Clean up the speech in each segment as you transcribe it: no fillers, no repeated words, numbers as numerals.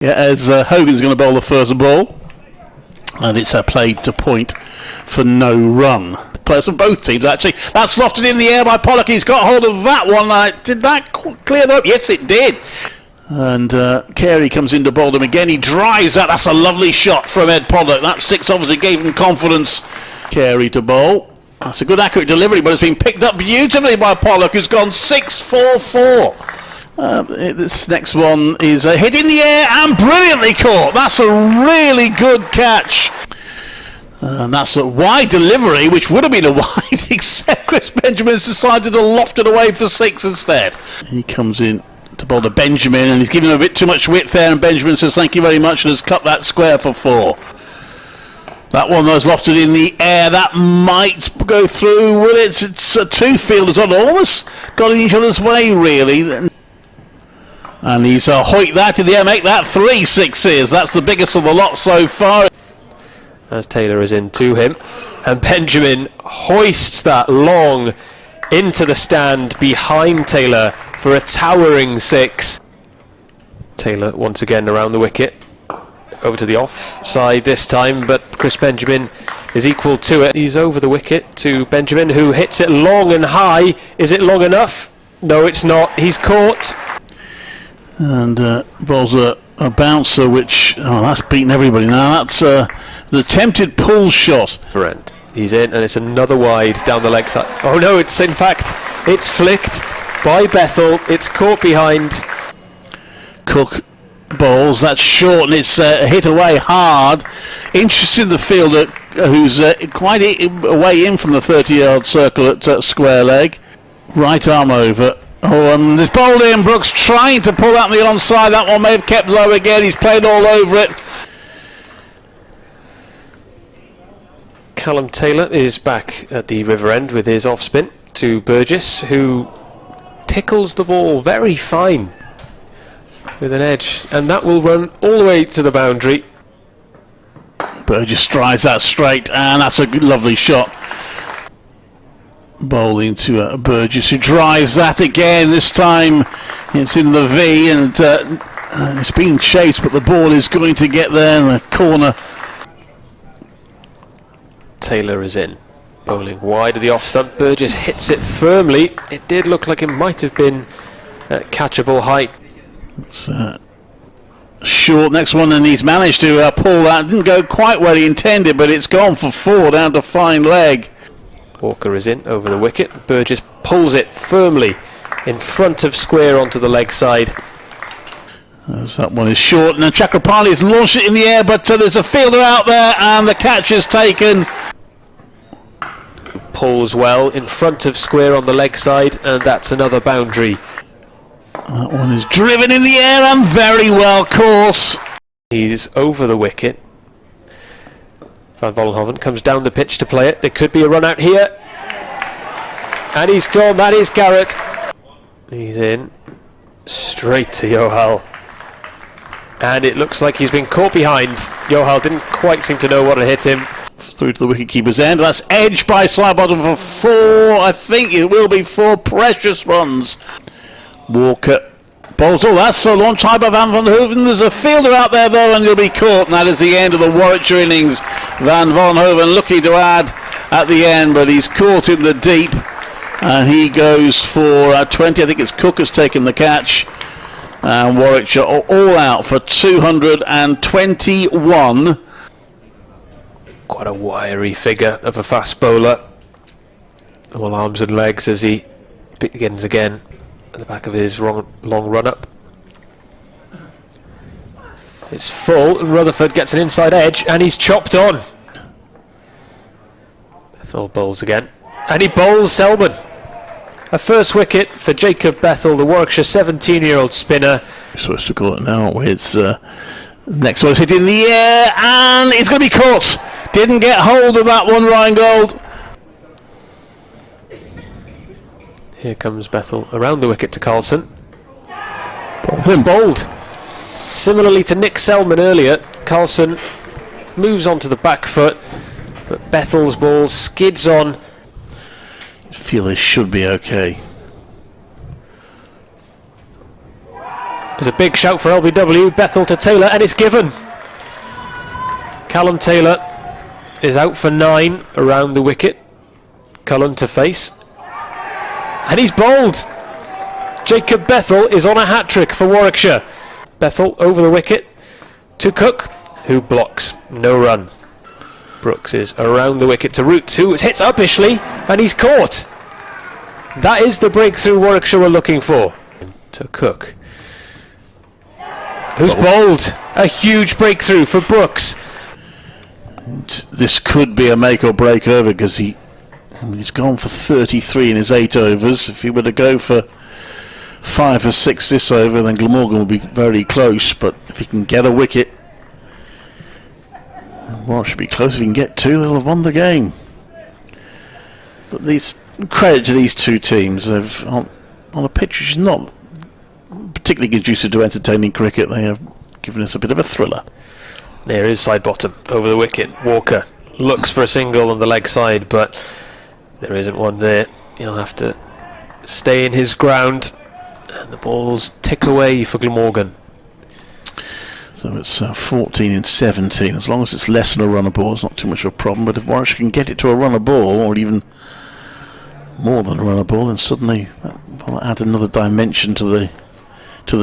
Yeah, as Hogan's going to bowl the first ball, and it's played to point for no run. Players from both teams, actually. That's lofted in the air by Pollock. He's got hold of that one. Did that clear that up? Yes, it did. And Carey comes in to bowl him again. He drives that. That's a lovely shot from Ed Pollock. That six obviously gave him confidence. Carey to bowl. That's a good accurate delivery, but it's been picked up beautifully by Pollock, who's gone 6-4-4. This next one is a hit in the air and brilliantly caught. That's a really good catch. And that's a wide delivery, which would have been a wide, except Chris Benjamin's decided to loft it away for six instead. He comes in to bowl to Benjamin, and he's given him a bit too much width there, and Benjamin says thank you very much and has cut that square for four. That one was lofted in the air. That might go through, will it? It's two fielders on almost got in each other's way, really. And he's hoiked that in the air, make that 3 sixes. That's the biggest of the lot so far. As Taylor is in to him, and Benjamin hoists that long into the stand behind Taylor for a towering 6. Taylor once again around the wicket, over to the off side this time, but Chris Benjamin is equal to it. He's over the wicket to Benjamin, who hits it long and high. Is it long enough? No, it's not. He's caught. And bowls a bouncer, which, that's beaten everybody now. That's the attempted pull shot. He's in, and it's another wide down the leg side. Oh no, it's in fact, it's flicked by Bethell. It's caught behind. Cook bowls, that's short, and it's hit away hard. Interesting, the fielder, who's quite away in from the 30-yard circle at square leg. Right arm over. Oh, there's bowled in. Brooks trying to pull out the onside. That one may have kept low again. He's played all over it. Callum Taylor is back at the river end with his off spin to Burgess, who tickles the ball very fine with an edge, and that will run all the way to the boundary. Burgess drives that straight, and that's a good, lovely shot. Bowling to Burgess, who drives that again. This time it's in the V, and it's being chased, but the ball is going to get there in the corner. Taylor is in, bowling wide of the off stump. Burgess hits it firmly. It did look like it might have been at catchable height. It's short, next one, and he's managed to pull that. Didn't go quite where he intended, but it's gone for 4 down to fine leg. Walker is in over the wicket. Burgess pulls it firmly in front of square onto the leg side. As that one is short, and Chakrapali has launched it in the air, but there's a fielder out there, and the catch is taken. Pulls well in front of square on the leg side, and that's another boundary. That one is driven in the air and very well caught. He's over the wicket. Van Vollenhoven comes down the pitch to play it. There could be a run out here. And he's gone. That is Garrett. He's in. Straight to Johal. And it looks like he's been caught behind. Johal didn't quite seem to know what had hit him. Through to the wicketkeeper's end. That's edged by Sidebottom for 4. I think it will be 4 precious runs. Walker bowls. Oh, that's a launch high by Van Vollenhoven. There's a fielder out there though, and he'll be caught, and that is the end of the Warwickshire innings. Van Vollenhoven looking to add at the end, but he's caught in the deep, and he goes for 20. I think it's Cook has taken the catch, and Warwickshire all out for 221. Quite a wiry figure of a fast bowler. All arms and legs as he begins again at the back of his long run-up. It's full, and Rutherford gets an inside edge, and he's chopped on. Bethell bowls again, and he bowls Selman. A first wicket for Jacob Bethell, the Warwickshire 17-year-old spinner. Supposed to call it now. It's next one is hit in the air, and it's going to be caught. Didn't get hold of that one, Ryan Gold. Here comes Bethell around the wicket to Carlson. He's bowled. Similarly to Nick Selman earlier, Carlson moves onto the back foot, but Bethell's ball skids on. I feel this should be okay. There's a big shout for LBW, Bethell to Taylor, and it's given. Callum Taylor is out for 9 around the wicket. Cullen to face. And he's bowled. Jacob Bethell is on a hat-trick for Warwickshire. Bethell over the wicket to Cook, who blocks. No run. Brooks is around the wicket to Roots, who hits uppishly, and he's caught. That is the breakthrough Warwickshire were looking for. To Cook, who's bowled. A huge breakthrough for Brooks. This could be a make or break over because he's gone for 33 in his 8 overs. If he were to go for 5 or 6 this over, then Glamorgan will be very close. But if he can get a wicket, well, it should be close. If he can get 2, they'll have won the game. But credit to these two teams. They've on a pitch which is not particularly conducive to entertaining cricket, they have given us a bit of a thriller. There is side bottom over the wicket. Walker looks for a single on the leg side, but there isn't one there. He'll have to stay in his ground, and the balls tick away for Glamorgan. So it's 14 in 17. As long as it's less than a runner ball, it's not too much of a problem. But if Warwickshire can get it to a runner ball, or even more than a runner ball, then suddenly that will add another dimension to the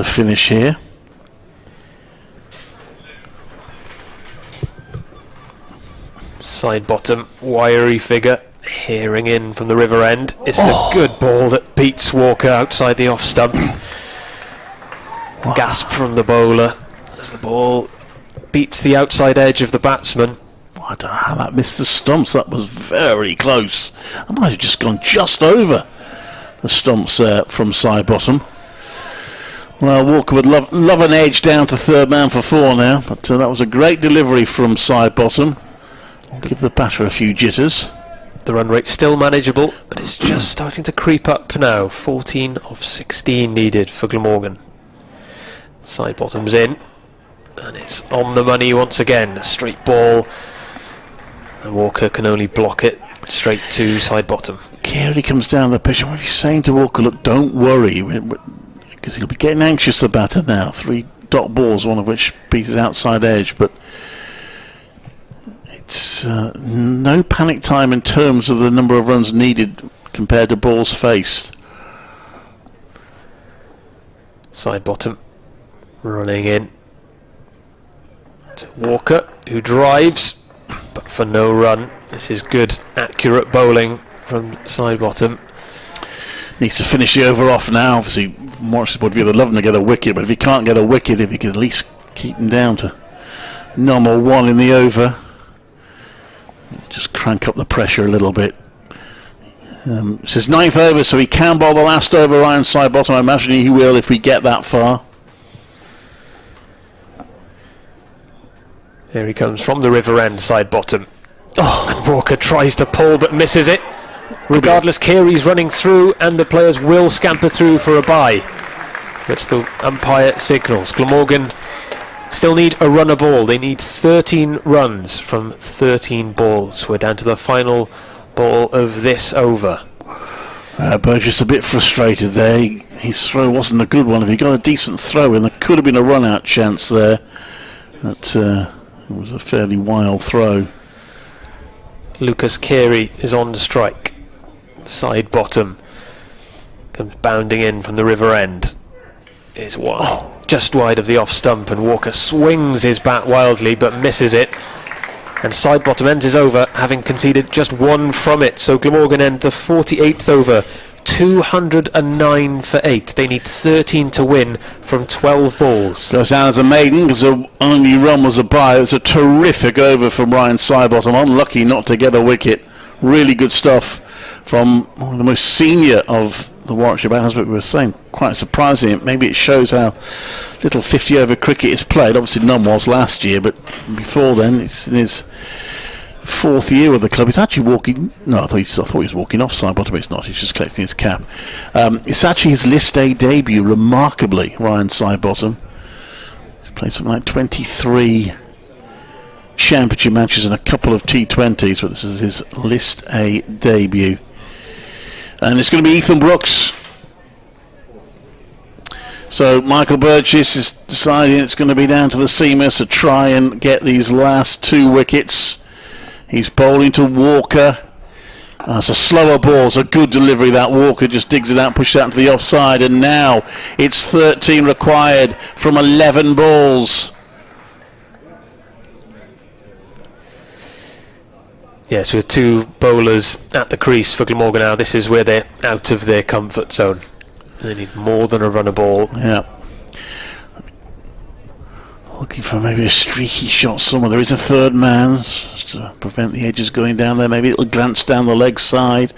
finish here. Side bottom, wiry figure, hearing in from the river end. It's a good ball that beats Walker outside the off stump. Gasp from the bowler as the ball beats the outside edge of the batsman. I don't know how that missed the stumps. That was very close. I might have just gone just over the stumps from side bottom. Well, Walker would love an edge down to third man for 4 now, but that was a great delivery from side bottom. Give the batter a few jitters. The run rate still manageable, but it's just starting to creep up now. 14 of 16 needed for Glamorgan. Side bottom's in, and it's on the money once again. A straight ball, and Walker can only block it straight to side bottom. Carey comes down the pitch, and what he's saying to Walker, look, don't worry, because he'll be getting anxious, the batter now. 3 dot balls, one of which beats his outside edge, but it's no panic time in terms of the number of runs needed compared to balls faced. Side bottom running in to Walker, who drives, but for no run. This is good, accurate bowling from side bottom. Needs to finish the over off now. Obviously, Morris's point of view, they'd love him to get a wicket, but if he can't get a wicket, if he can at least keep him down to number 1 in the over, just crank up the pressure a little bit. It's his 9th over, so he can bowl the last over Ryan side bottom. I imagine he will if we get that far. There he comes from the river end, side bottom. And Walker tries to pull but misses it. Regardless, Carey's running through, and the players will scamper through for a bye, which the umpire signals. Glamorgan still need a runner ball. They need 13 runs from 13 balls. We're down to the final ball of this over. Burgess a bit frustrated there. His throw wasn't a good one. If he got a decent throw in, there could have been a run-out chance there. But it was a fairly wild throw. Lucas Carey is on the strike. Side bottom comes bounding in from the river end. It's just wide of the off stump, and Walker swings his bat wildly but misses it. And side bottom ends his over, having conceded just 1 from it. So Glamorgan end the 48th over, 209 for 8. They need 13 to win from 12 balls. Goes down as a maiden because the only run was a bye. It was a terrific over from Ryan Sidebottom. Unlucky not to get a wicket. Really good stuff from one of the most senior of the Warwickshire batters, but we were saying quite surprising. Maybe it shows how little 50 over cricket is played. Obviously none was last year, but before then it's in his 4th year with the club. He's actually walking, no, I thought he was walking off side bottom, but he's not. He's just collecting his cap. It's actually his List A debut, remarkably, Ryan Sidebottom. He's played something like 23 championship matches and a couple of T20s, but this is his List A debut. And it's going to be Ethan Brooks So Michael Burgess is deciding it's going to be down to the seamers to try and get these last 2 wickets. He's bowling to Walker. It's a slower ball, it's a good delivery. That Walker just digs it out, pushes it out to the offside, and now it's 13 required from 11 balls. Yes, with 2 bowlers at the crease for Glamorgan now, this is where they're out of their comfort zone. They need more than a run a ball. Yeah. Looking for maybe a streaky shot somewhere. There is a third man just to prevent the edges going down there. Maybe it'll glance down the leg side.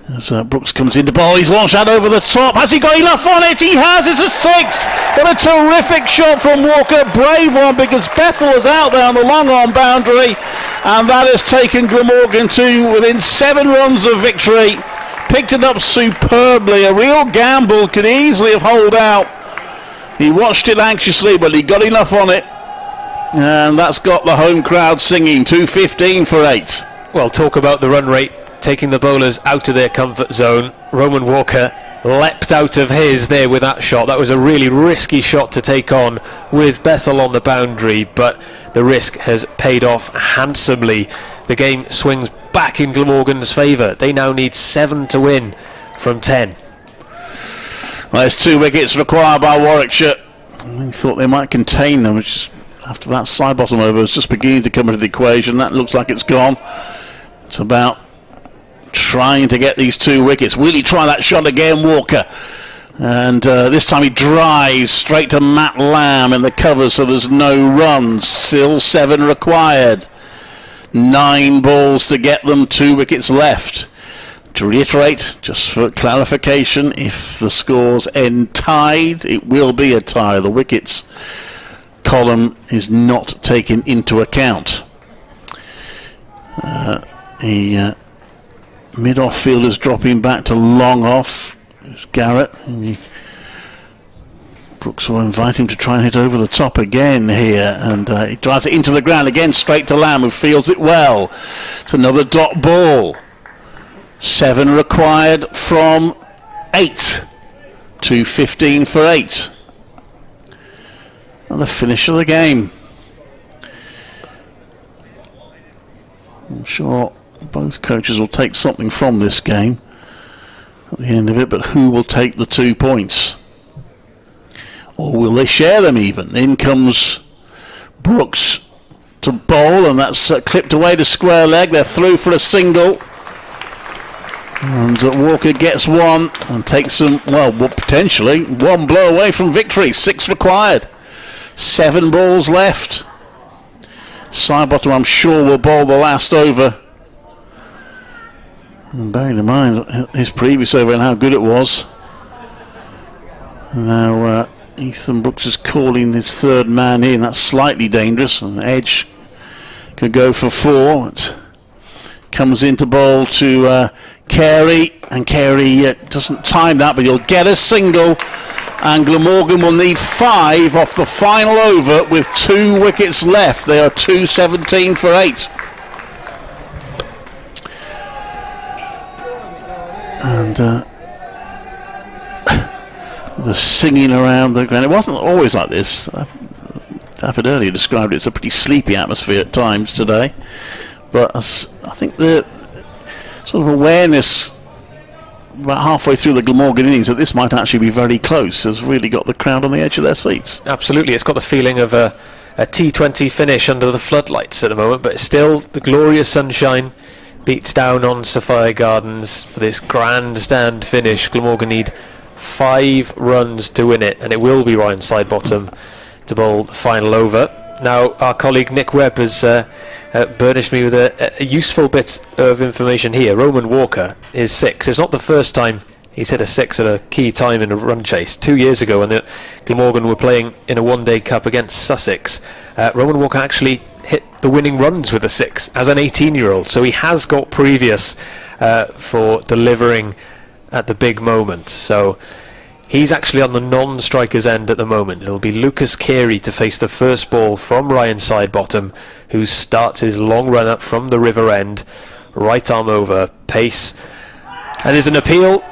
As Brooks comes into bowl, he's launched out over the top. Has he got enough on it? He has. It's a 6. What a terrific shot from Walker. Brave one, because Bethell was out there on the long arm boundary, and that has taken Glamorgan to within 7 runs of victory. Picked it up superbly. A real gamble, could easily have holed out. He watched it anxiously, but he got enough on it, and that's got the home crowd singing. 2:15 for 8. Well, talk about the run rate, taking the bowlers out of their comfort zone. Roman Walker leapt out of his there with that shot. That was a really risky shot to take on with Bethell on the boundary, but the risk has paid off handsomely. The game swings back in Glamorgan's favour. They now need 7 to win from 10. Well, there's 2 wickets required by Warwickshire. I thought they might contain them, which after that side bottom over was just beginning to come into the equation. That looks like it's gone. It's about trying to get these 2 wickets. Will he try that shot again, Walker? And this time he drives straight to Matt Lamb in the cover, so there's no runs. Still 7 required. 9 balls to get them, 2 wickets left. To reiterate, just for clarification, if the scores end tied, it will be a tie. The wickets column is not taken into account. Mid-off fielders dropping back to long off. There's Garrett. Brooks will invite him to try and hit over the top again here, and he drives it into the ground again, straight to Lamb, who fields it well. It's another dot ball. 7 required from 8. 2:15 for 8. And the finish of the game. I'm sure both coaches will take something from this game at the end of it, but who will take the 2 points? Or will they share them even? In comes Brooks to bowl, and that's clipped away to square leg. They're through for a single. And Walker gets 1 and takes them, well, potentially 1 blow away from victory. 6 required. 7 balls left. Sidebottom, I'm sure, will bowl the last over. And bearing in mind his previous over and how good it was. Now Ethan Brooks is calling his 3rd man in. That's slightly dangerous. And Edge could go for 4. It comes into bowl to Carey, and Carey doesn't time that, but he'll get a single, and Glamorgan will need 5 off the final over with 2 wickets left. They are 2:17 for 8. And the singing around the ground, it wasn't always like this. David earlier described it as a pretty sleepy atmosphere at times today, but I think the sort of awareness about halfway through the Glamorgan innings that this might actually be very close has really got the crowd on the edge of their seats. Absolutely, it's got the feeling of a T20 finish under the floodlights at the moment, but still the glorious sunshine beats down on Sophia Gardens for this grandstand finish. Glamorgan need 5 runs to win it, and it will be Ryan Sidebottom to bowl the final over. Now, our colleague Nick Webb has burnished me with a useful bit of information here. Roman Walker is 6. It's not the first time he's hit a 6 at a key time in a run chase. 2 years ago, when the Glamorgan were playing in a one-day cup against Sussex, Roman Walker actually hit the winning runs with a 6 as an 18-year-old. So he has got previous for delivering at the big moment. So he's actually on the non-striker's end at the moment. It'll be Lucas Carey to face the first ball from Ryan Sidebottom, who starts his long run up from the river end. Right arm over, pace. And there's an appeal.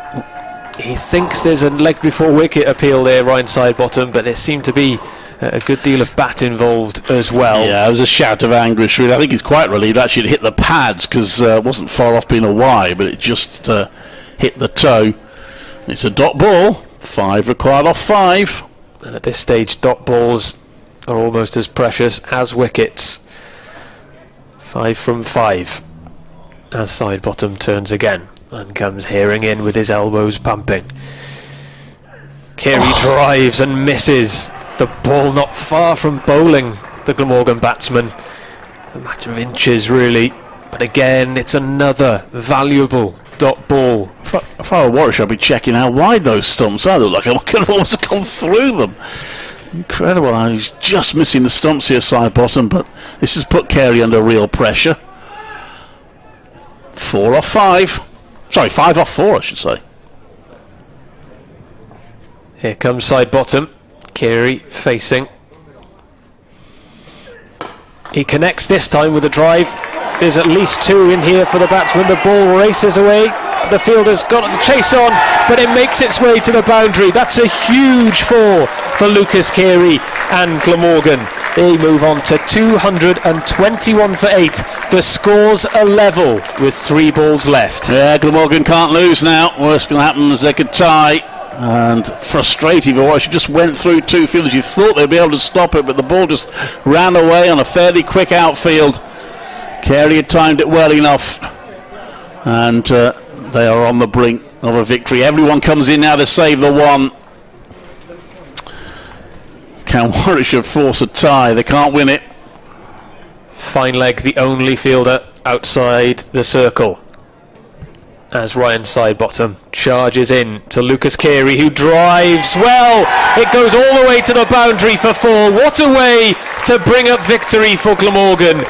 He thinks there's a leg before wicket appeal there, Ryan Sidebottom, but there seemed to be a good deal of bat involved as well. Yeah, it was a shout of anguish, really. I think he's quite relieved actually to hit the pads, because it wasn't far off being a wide, but it just hit the toe. It's a dot ball, 5 required off 5. And at this stage, dot balls are almost as precious as wickets. 5 from 5 as Sidebottom turns again and comes herring in with his elbows pumping. Carey drives and misses. The ball not far from bowling the Glamorgan batsman. A matter of inches, really. But again, it's another valuable dot ball. If I were Warwickshire, I'd be checking how wide those stumps are. They look like I could have almost gone through them. Incredible. I was just missing the stumps here, Sidebottom, but this has put Carey under real pressure. 4 off 5. Sorry, 5 off 4, I should say. Here comes Sidebottom. Carey facing. He connects this time with a drive. There's at least 2 in here for the batsman. The ball races away. The fielder's got to chase on, but it makes its way to the boundary. That's a huge 4 for Lucas Carey and Glamorgan. They move on to 221 for 8. The score's a level with 3 balls left. Yeah, Glamorgan can't lose now. Worst can happen is they could tie. And frustrating, she just went through 2 fielders. You thought they'd be able to stop it, but the ball just ran away on a fairly quick outfield. Carey had timed it well enough, and they are on the brink of a victory. Everyone comes in now to save the one. Can Warwickshire force a tie? They can't win it. Fine leg, the only fielder outside the circle, as Ryan Sidebottom charges in to Lucas Carey, who drives well. It goes all the way to the boundary for 4. What a way to bring up victory for Glamorgan.